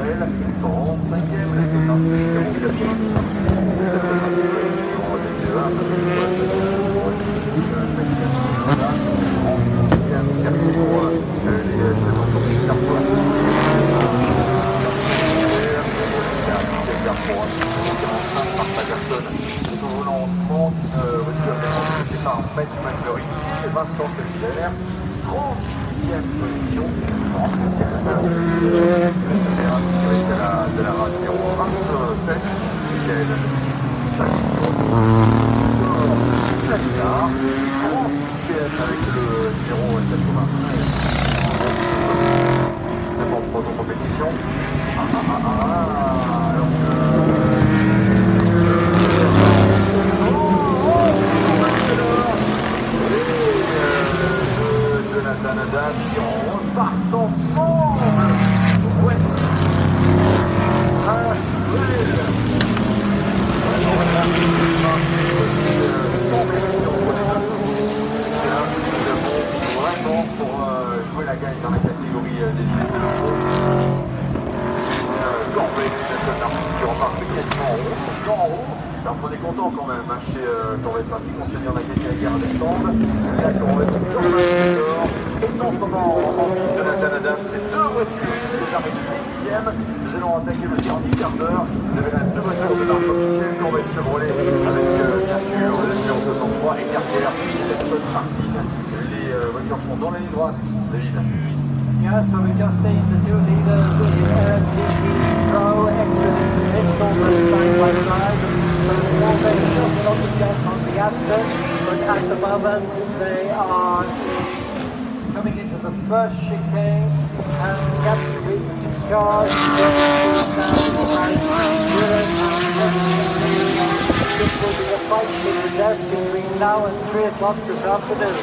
Belle, 35e, la Match McMurray et Vincent Capillaire, 38e position, 37e de la race numéro 27, Michael Salina, 38e avec le numéro 93. N'importe quoi en compétition. Canada qui repartent ensemble. Voici un duel. Vraiment pour jouer la gagne dans la catégorie des jeunes de l'euro. Corvette qui repart quasiment en haut. Alors on est content quand même chez Corvette Racing, on se dit on a gagné la guerre des stands. La Corvette est en ce moment en mise de la Canada. C'est deux voitures qui se séparent de 10e. Nous allons attaquer le dernier quart d'heure. Vous avez là deux voitures de marque officielle, Corvette Chevrolet avec bien sûr le numéro 63 et Carrière et Aston Martin. Les voitures sont dans la ligne droite, David. Yeah, so we've just seen the two leaders in PT Pro exiting the pits almost side by side. So the Corvette just on the jet on the Aston, but at the moment they are coming into the first chicane and that's with cars. This will be a fight to the death between now and 3 o'clock this afternoon.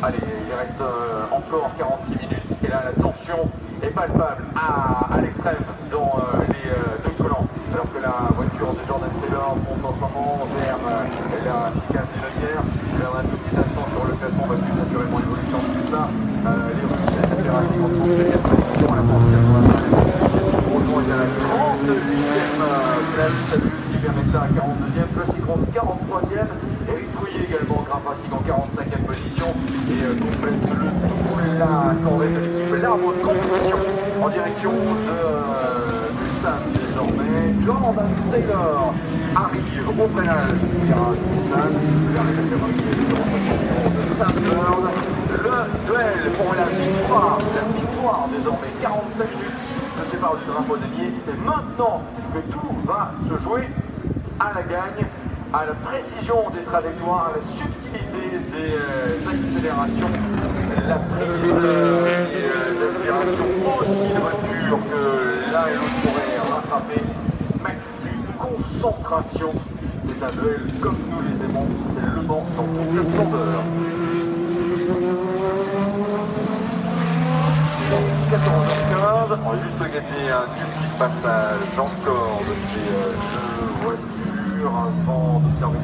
Allez, il reste encore 46 minutes et là la tension est palpable à l'extrême dans les deux collants. Alors que la voiture de Jordan Taylor fonce en ce moment vers la chicane des Lenières. Là on a un tout petit instant sur le classement, on va suivre naturellement l'évolution de tout ça. Les Russes, la Fédération en 37e position, la France 85e. Breton est à la 38e place, qui permet ça à 42e, Classic Road 43e. Eric Trouillet également, Graf Racing en 45e position et complète le tout la Corvette de l'équipe L'arbre de compétition en direction du Sam désormais. Jordan Taylor arrive au freinage du virage du Sam, vers la catégorie de Sam Bird. Le duel pour la victoire désormais, 45 minutes se séparent du drapeau damier. C'est maintenant que tout va se jouer à la gagne, à la précision des trajectoires, à la subtilité des accélérations, la prise des aspirations aussi de voiture que l'un et l'autre pourraient rattraper. Maxi concentration, c'est un duel comme nous les aimons, c'est Le Mans dans toute sa splendeur. 14h15, on va juste gagner un petit passage encore de ces deux voitures avant d'observer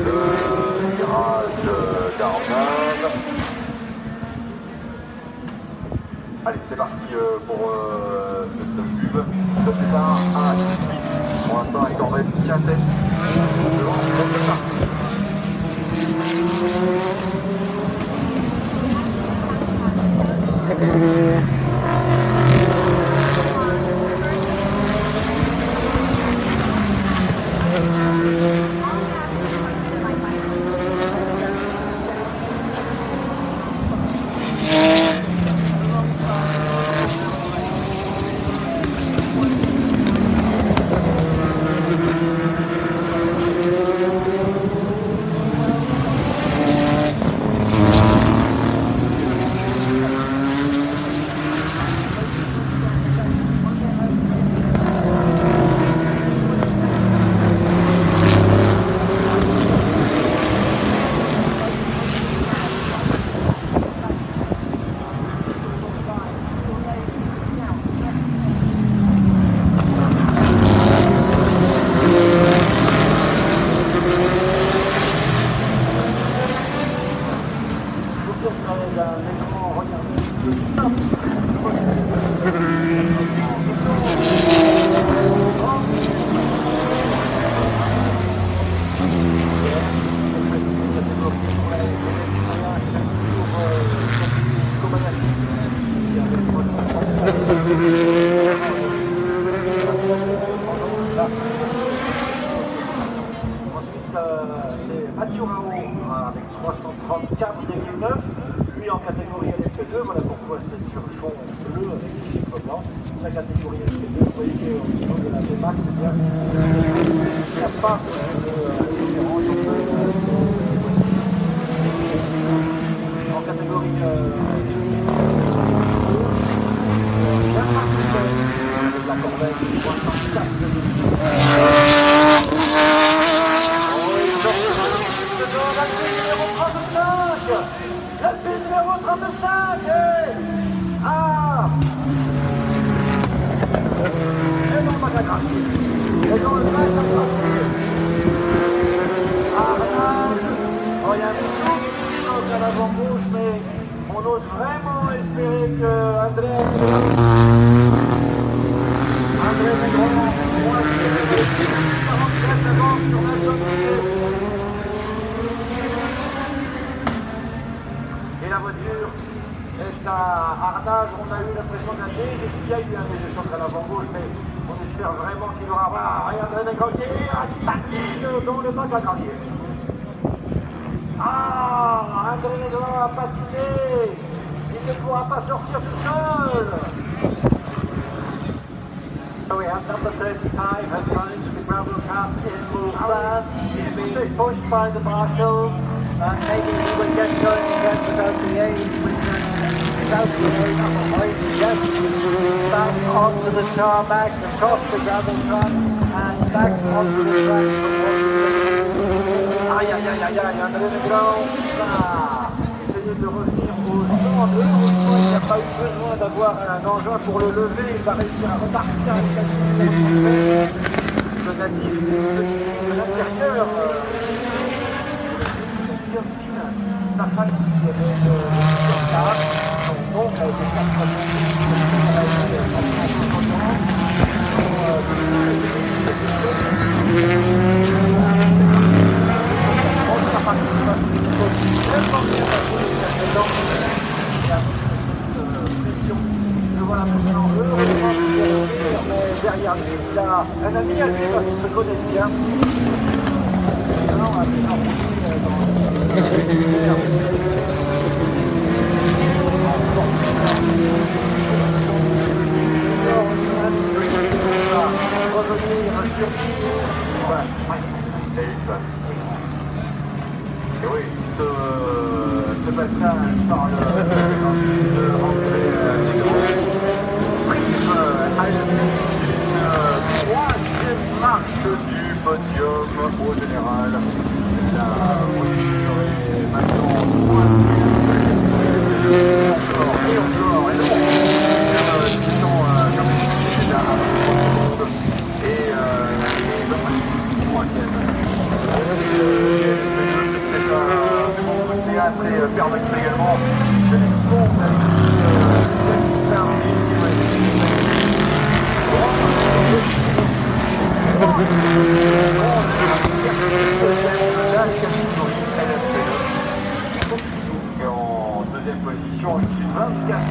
le virage d'Armand. Allez, c'est parti pour cette pub. Le départ à 18. Pour l'instant, la Corvette tient tête devant le départ. Ensuite, c'est Mathieu Rao avec 334,9. Lui en catégorie LFP2, voilà pourquoi c'est sur fond bleu avec des chiffres blancs. Sa catégorie LFP2, vous voyez qu'au niveau de la VMAX, c'est bien. Il n'y a pas de différence. En catégorie la Corvette 64. L'Alpine numéro 35 et dans le bac à gracier. Et dans le bac à gracier. Arnage. Oh, il y a un tout petit choc à l'avant-gauche, mais on ose vraiment espérer que André Negron, 47 devant sur Nelson Piquet. Et la voiture est à Arnage. On a eu l'impression d'un léger, il y a eu un léger choc à l'avant-gauche, mais on espère vraiment qu'il aura André Negron qui patine dans le bac à gravier. André Negron a patiné. Il ne pourra pas sortir tout seul. So we have number 35 has run into the gravel trap in Mulsanne. He's being pushed by the marshals. Maybe he will get going again without the aid. Without the aid of a hoist. Yes, back onto the tarmac, across the gravel trap, and back onto the track. Aïe, aïe, aïe, aïe, aïe, André Negron va essayer de revenir au stand. Heureusement, il n'y a pas eu besoin d'avoir un engin pour le lever. Il va réussir à repartir avec la le natif de l'intérieur. Sa famille est sur place. Son oncle a été derrière lui, il a un ami à lui parce qu'ils se connaissent bien. Alors, on va bien revenir sur et oui, ce passage par le André Negron prime à une troisième marche du podium au général. La voiture est maintenant encore et encore. Et le c'est un bon théâtre et permet également de les et en deuxième position, 24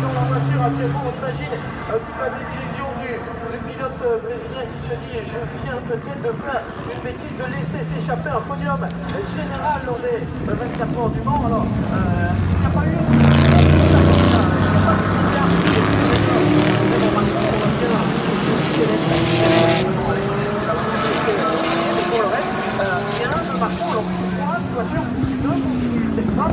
dans la voiture actuellement, on imagine toute la décision du pilote brésilien qui se dit je viens peut-être de faire une bêtise de laisser s'échapper un podium général lors des 24 heures du Mans. Alors, il n'y a pas eu pour le reste, rien de marquant. Alors, pourquoi une voiture ne continue pas